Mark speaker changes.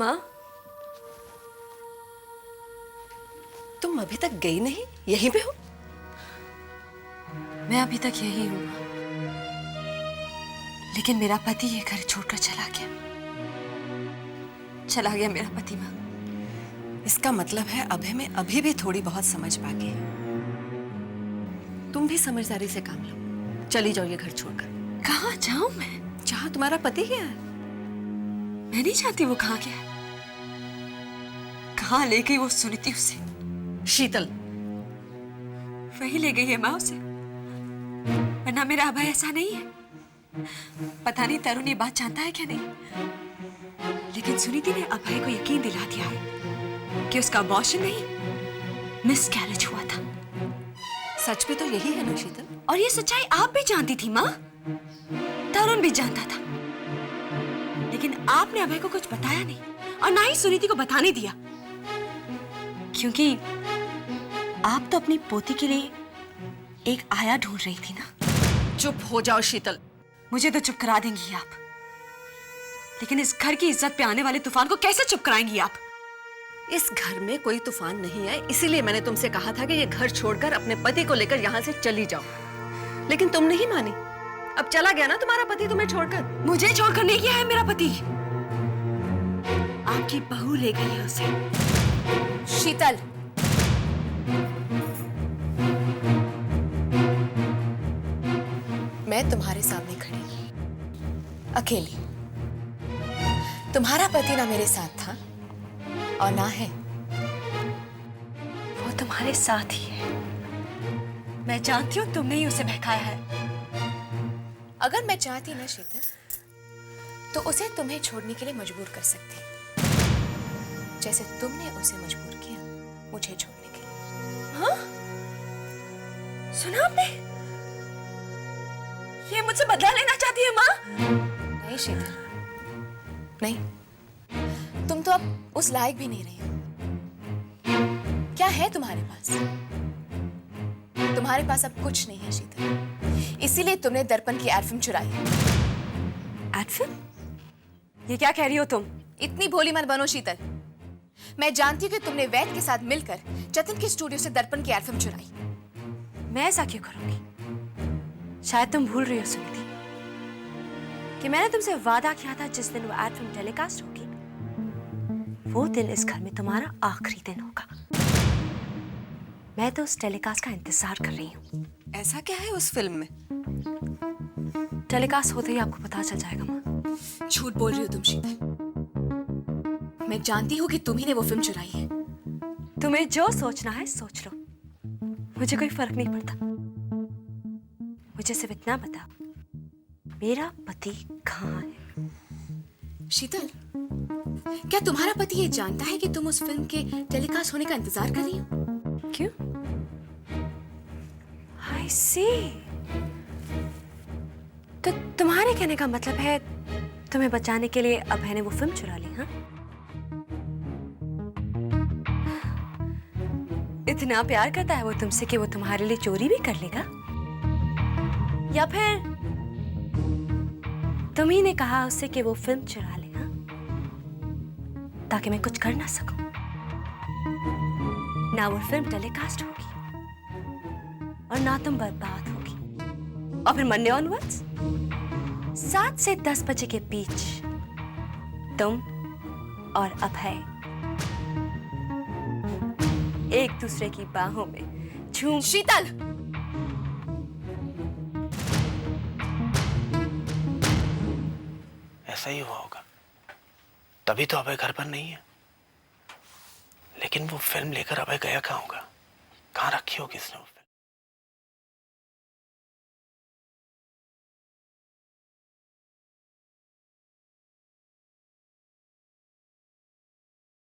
Speaker 1: माँ, तुम अभी तक गई नहीं, यहीं पे हो?
Speaker 2: मैं अभी तक यही हूं माँ, लेकिन मेरा पति ये घर छोड़कर चला गया मेरा पति माँ।
Speaker 1: इसका मतलब है अभय में अभी भी थोड़ी बहुत समझ बाकी है। तुम भी समझदारी से काम लो, चली जाओ ये घर छोड़कर।
Speaker 2: कहाँ जाऊं मैं?
Speaker 1: जहां तुम्हारा पति गया है।
Speaker 2: मैं नहीं चाहती वो कहाँ गया है। कहाँ ले गई वो सुनीति उसे?
Speaker 1: शीतल,
Speaker 2: वही ले गई है माँ उसे, वरना मेरा अभय ऐसा नहीं है। पता नहीं तरुण ये बात जानता है क्या नहीं, लेकिन सुनीति ने अभय को यकीन दिला दिया है कि उसका अबॉर्शन नहीं, मिसकैरेज हुआ था।
Speaker 1: सच भी तो यही है ना शीतल?
Speaker 2: और ये सच्चाई आप भी जानती थी माँ, तरुण भी जानता था, लेकिन आपने अभय को कुछ बताया नहीं और ना ही सुनीति को बताने दिया, क्योंकि आप तो अपनी पोती के लिए एक आया ढूंढ रही थी ना।
Speaker 1: चुप हो जाओ शीतल।
Speaker 2: मुझे तो चुप करा देंगी आप, लेकिन इस घर की इज्जत पे आने वाले तूफान को कैसे चुप कराएंगी आप?
Speaker 1: इस घर में कोई तूफान नहीं है, इसीलिए मैंने तुमसे कहा था कि ये घर छोड़कर अपने पति को लेकर यहाँ से चली जाओ, लेकिन तुम नहीं मानी। अब चला गया ना तुम्हारा पति तुम्हें छोड़कर।
Speaker 2: मुझे छोड़कर नहीं गया है मेरा पति, आपकी बहू ले गई है उसे।
Speaker 3: शीतल, मैं तुम्हारे सामने खड़ी हूं, अकेली। तुम्हारा पति ना मेरे साथ था और ना है।
Speaker 2: वो तुम्हारे साथ ही है, मैं जानती हूँ। तुमने ही उसे बहकाया है।
Speaker 3: अगर मैं चाहती ना शीतल, तो उसे तुम्हें छोड़ने के लिए मजबूर कर सकती, जैसे तुमने उसे मजबूर किया मुझे छोड़ने के लिए।
Speaker 2: हाँ? सुना आपने? ये मुझसे बदला लेना चाहती है माँ?
Speaker 3: नहीं शीतल, नहीं। तुम तो अब उस लायक भी नहीं रही हो। क्या है तुम्हारे पास? तुम्हारे पास अब कुछ नहीं है शीतल, इसीलिए तुमने दर्पण की एड फिल्म चुराई है।
Speaker 2: Ad film? ये क्या कह रही हो तुम?
Speaker 3: इतनी भोली मत बनो शीतल। मैं जानती हूँ कि तुमने वैद के साथ मिलकर जतिन के स्टूडियो से दर्पण की एड फिल्म चुराई।
Speaker 2: मैं ऐसा क्यों करूंगी? शायद तुम भूल रही हो सुनीति कि मैंने तुमसे वादा किया था जिस दिन वो एड फिल्म टेलीकास्ट होगी, वो दिन इस घर में तुम्हारा आखिरी दिन होगा। मैं तो उस टेलीकास्ट का इंतजार कर रही हूँ।
Speaker 1: ऐसा क्या है उस फिल्म में?
Speaker 2: टेलीकास्ट होते ही आपको पता चल जाएगा माँ।
Speaker 3: झूठ बोल रही हो तुम शीतल। मैं जानती हूँ कि तुम्ही ने वो फिल्म चुराई है।
Speaker 2: तुम्हें जो सोचना है सोच लो, मुझे कोई फर्क नहीं पड़ता। मुझे सिर्फ इतना बताओ, मेरा पति कहाँ है?
Speaker 3: शीतल, क्या तुम्हारा पति ये जानता है कि तुम उस फिल्म के टेलीकास्ट होने का इंतजार कर रही हो?
Speaker 2: क्यों? I see. तो तुम्हारे कहने का मतलब है तुम्हें बचाने के लिए अभय ने वो फिल्म चुरा ली, हाँ? इतना प्यार करता है वो तुमसे कि वो तुम्हारे लिए चोरी भी कर लेगा? या फिर तुम ही ने कहा उससे कि वो फिल्म चुरा ले, हाँ? ताकि मैं कुछ कर ना सकूं। ना वो फिल्म टेलीकास्ट होगी और ना तुम बर्बाद होगी। और फिर मंडे ऑनवर्ड्स 7 से 10 बजे के बीच तुम और अभय एक दूसरे की बाहों में झूम।
Speaker 3: शीतल,
Speaker 4: ऐसा ही हुआ होगा, तभी तो अभय घर पर नहीं है। लेकिन वो फिल्म लेकर अभय गया कहाँ होगा? कहाँ रखी होगी इसने?